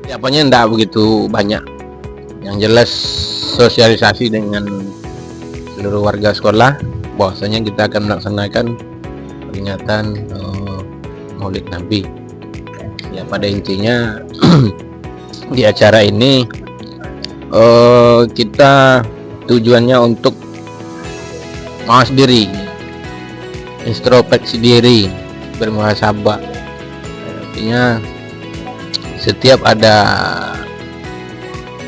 Persiapannya enggak begitu banyak. Yang jelas sosialisasi dengan seluruh warga sekolah bahwasanya kita akan melaksanakan peringatan Maulid Nabi. Ya pada intinya di acara ini kita tujuannya untuk mawas diri, introspeksi diri, bermuhasabah. Artinya setiap ada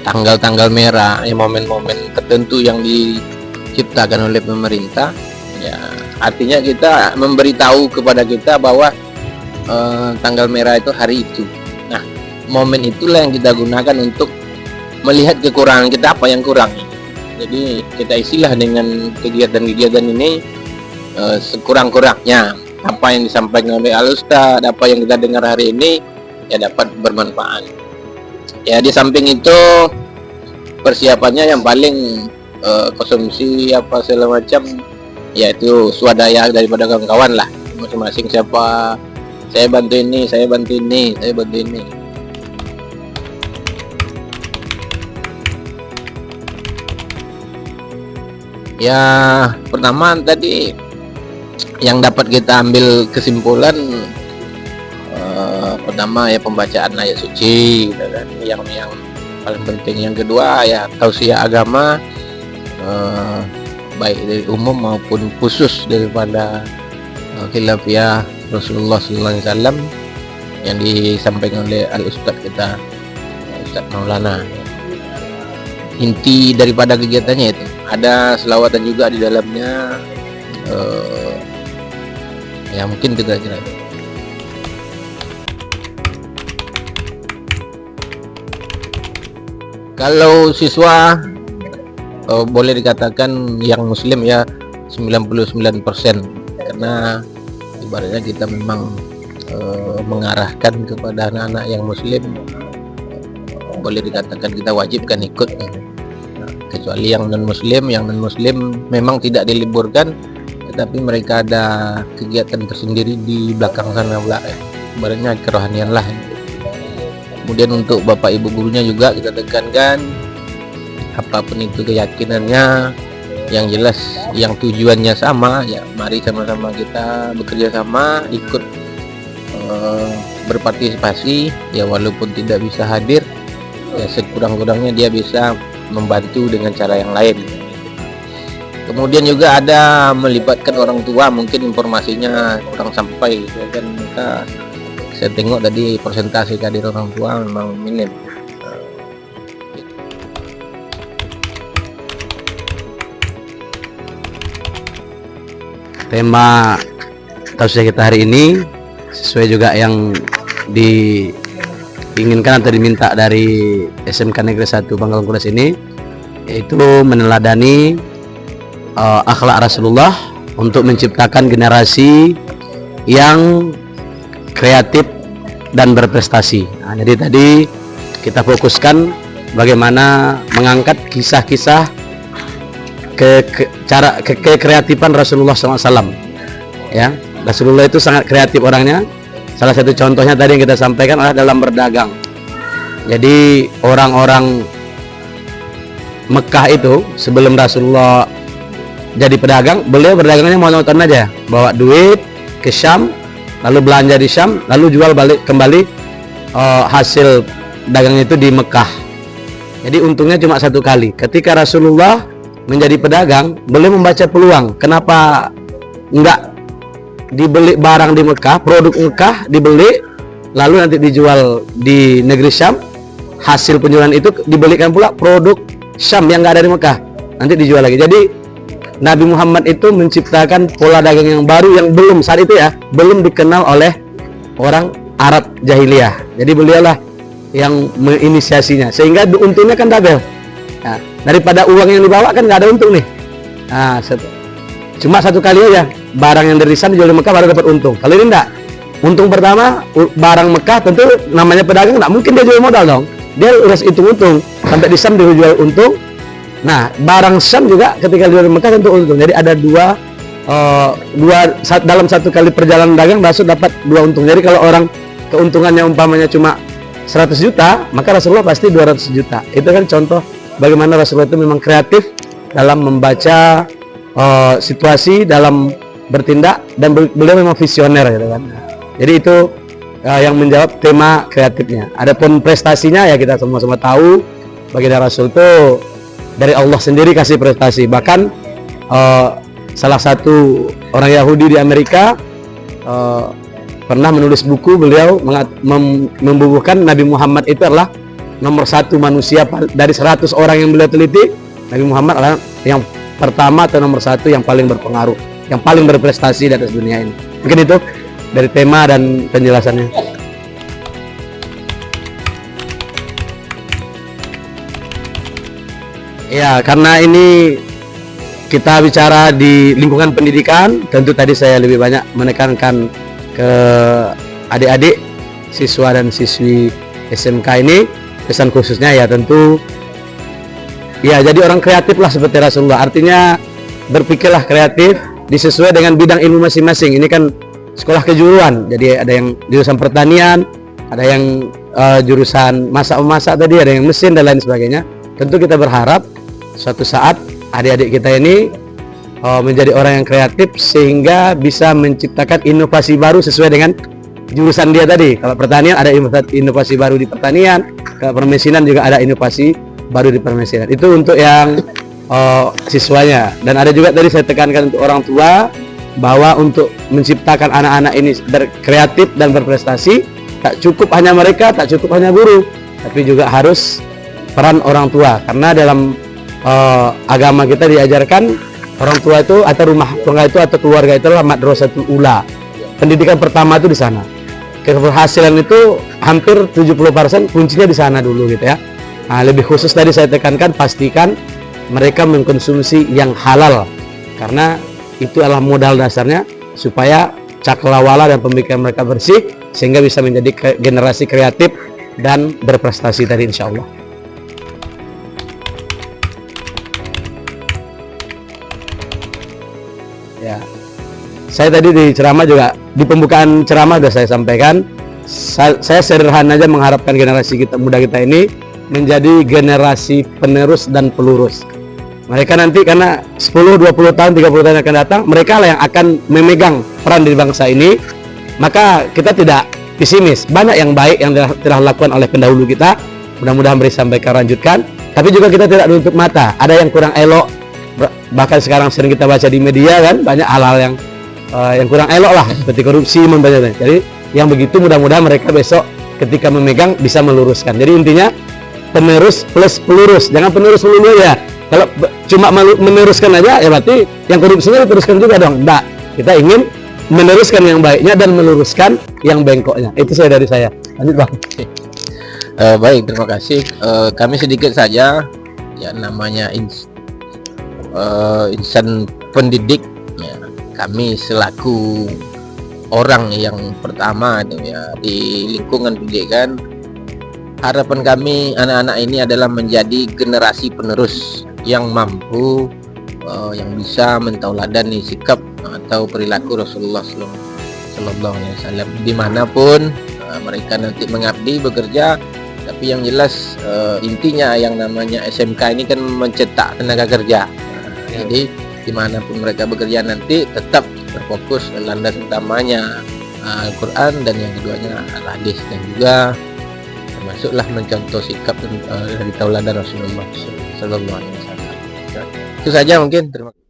tanggal-tanggal merah, momen-momen tertentu yang diciptakan oleh pemerintah, ya artinya kita memberitahu kepada kita bahwa tanggal merah itu hari itu. Nah, momen itulah yang kita gunakan untuk melihat kekurangan kita, apa yang kurang. Jadi kita isilah dengan kegiatan-kegiatan ini sekurang-kurangnya apa yang disampaikan oleh Al-Ustaz, apa yang kita dengar hari ini ya dapat bermanfaat. Ya di samping itu persiapannya yang paling konsumsi apa segala macam, yaitu swadaya daripada kawan-kawan lah, masing-masing siapa saya bantu ini, saya bantu ini, saya bantu ini. Ya pertama tadi yang dapat kita ambil kesimpulan, pertama ya pembacaan ayat suci, dan yang paling penting. Yang kedua ya tausiah agama, baik dari umum maupun khusus daripada khilafiyah Rasulullah SAW yang disampaikan oleh Al-Ustaz kita, Ustaz Maulana. Inti daripada kegiatannya itu ada selawatan juga di dalamnya, ya mungkin kita kira. Kalau siswa boleh dikatakan yang muslim ya 99%, karena ibaratnya kita memang mengarahkan kepada anak-anak yang muslim, boleh dikatakan kita wajibkan ikut. Kecuali yang non muslim memang tidak diliburkan, tetapi mereka ada kegiatan tersendiri di belakang sana pula, ibaratnya kerohanian lah. Kemudian untuk bapak ibu gurunya juga kita tekankan, apapun itu keyakinannya, yang jelas yang tujuannya sama, ya mari sama-sama kita bekerja sama, ikut berpartisipasi, ya walaupun tidak bisa hadir, ya sekurang-kurangnya dia bisa membantu dengan cara yang lain. Kemudian juga ada melibatkan orang tua, mungkin informasinya kurang sampai gitu kan. Saya tengok tadi persentase kehadiran orang tua memang minim. Tema tausiah kita hari ini sesuai juga yang diinginkan atau diminta dari SMK Negeri 1 Pangkalan Kudas ini, yaitu meneladani akhlak Rasulullah untuk menciptakan generasi yang kreatif dan berprestasi. Nah, jadi tadi kita fokuskan bagaimana mengangkat kisah-kisah kekreatifan Rasulullah SAW. Ya, Rasulullah itu sangat kreatif orangnya. Salah satu contohnya tadi yang kita sampaikan adalah dalam berdagang. Jadi orang-orang Mekah itu sebelum Rasulullah jadi pedagang, beliau berdagangnya monoton aja, bawa duit ke Syam, lalu belanja di Syam, lalu jual balik kembali hasil dagangnya itu di Mekah. Jadi untungnya cuma satu kali. Ketika Rasulullah menjadi pedagang, beliau membaca peluang. Kenapa enggak dibeli barang di Mekah, produk Mekah dibeli, lalu nanti dijual di negeri Syam, hasil penjualan itu dibelikan pula produk Syam yang enggak ada di Mekah, nanti dijual lagi. Jadi Nabi Muhammad itu menciptakan pola dagang yang baru yang belum saat itu ya, belum dikenal oleh orang Arab jahiliyah. Jadi beliaulah yang menginisiasinya, sehingga untungnya kan double. Nah, daripada uang yang dibawa kan nggak ada untung nih. Nah, cuma satu kali aja barang yang dari sana dijual di Mekah baru dapat untung. Kalau ini enggak, untung pertama barang Mekah, tentu namanya pedagang nggak mungkin dia jual modal dong. Dia harus hitung untung sampai di Syam dia jual untung. Nah, barang Syam juga ketika di Mekah tentu untung. Jadi ada dalam satu kali perjalanan dagang Rasul dapat dua untung. Jadi kalau orang keuntungannya umpamanya cuma 100 juta, maka Rasulullah pasti 200 juta. Itu kan contoh bagaimana Rasulullah itu memang kreatif dalam membaca situasi, dalam bertindak, dan beliau memang visioner gitu kan. Jadi itu yang menjawab tema kreatifnya. Adapun prestasinya ya kita semua-semua tahu, baginda Rasul itu dari Allah sendiri kasih prestasi. Bahkan salah satu orang Yahudi di Amerika pernah menulis buku, beliau membubuhkan Nabi Muhammad itu adalah nomor 1 manusia dari 100 orang yang beliau teliti. Nabi Muhammad adalah yang pertama atau nomor 1 yang paling berpengaruh, yang paling berprestasi di atas dunia ini. Mungkin itu dari tema dan penjelasannya. Ya, karena ini kita bicara di lingkungan pendidikan, tentu tadi saya lebih banyak menekankan ke adik-adik, siswa dan siswi SMK ini. Pesan khususnya ya tentu ya jadi orang kreatif lah seperti Rasulullah. Artinya berpikirlah kreatif disesuai dengan bidang ilmu masing-masing. Ini kan sekolah kejuruan, jadi ada yang jurusan pertanian, ada yang jurusan masak-memasak tadi, ada yang mesin dan lain sebagainya. Tentu kita berharap suatu saat adik-adik kita ini menjadi orang yang kreatif sehingga bisa menciptakan inovasi baru sesuai dengan jurusan dia tadi. Kalau pertanian ada inovasi baru di pertanian, kalau permesinan juga ada inovasi baru di permesinan. Itu untuk yang siswanya. Dan ada juga tadi saya tekankan untuk orang tua bahwa untuk menciptakan anak-anak ini berkreatif dan berprestasi, tak cukup hanya mereka, tak cukup hanya guru, tapi juga harus peran orang tua. Karena dalam agama kita diajarkan orang tua itu atau rumah tangga itu atau keluarga itu adalah madrasatul ula. Pendidikan pertama itu di sana. Keberhasilan itu hampir 70% kuncinya di sana dulu gitu ya. Nah, lebih khusus tadi saya tekankan pastikan mereka mengkonsumsi yang halal karena itu adalah modal dasarnya supaya cakrawala dan pemikiran mereka bersih sehingga bisa menjadi generasi kreatif dan berprestasi tadi insya Allah. Ya, saya tadi di ceramah juga di pembukaan ceramah sudah saya sampaikan, saya sederhana aja mengharapkan generasi kita muda kita ini menjadi generasi penerus dan pelurus. Mereka nanti karena 10, 20 tahun, 30 tahun akan datang, mereka lah yang akan memegang peran di bangsa ini. Maka kita tidak pesimis. Banyak yang baik yang telah dilakukan oleh pendahulu kita. Mudah-mudahan bisa sampaikan lanjutkan. Tapi juga kita tidak menutup mata. Ada yang kurang elok. Bahkan sekarang sering kita baca di media kan, banyak hal-hal yang kurang elok lah, seperti korupsi, membanyaknya. Jadi yang begitu mudah-mudahan mereka besok ketika memegang bisa meluruskan. Jadi intinya penerus plus pelurus. Jangan penerus melulu ya. Kalau cuma meneruskan aja, ya berarti yang korupsinya diteruskan juga dong. Enggak, kita ingin meneruskan yang baiknya dan meluruskan yang bengkoknya. Itu saya dari saya. Lanjut Bang. Baik, terima kasih. Kami sedikit saja, ya namanya insan pendidik. Ya, kami selaku orang yang pertama itu ya di lingkungan pendidikan, harapan kami anak-anak ini adalah menjadi generasi penerus yang mampu, yang bisa mentauladani sikap atau perilaku Rasulullah Sallallahu Alaihi Wasallam dimanapun mereka nanti mengabdi bekerja. Tapi yang jelas intinya yang namanya SMK ini kan mencetak tenaga kerja. Jadi dimanapun mereka bekerja nanti tetap berfokus landas utamanya Al-Quran dan yang keduanya Al-Hadis, dan juga termasuklah mencontoh sikap dari tauladan Rasulullah Sallallahu Alaihi Wasallam. Itu saja mungkin. Terima kasih.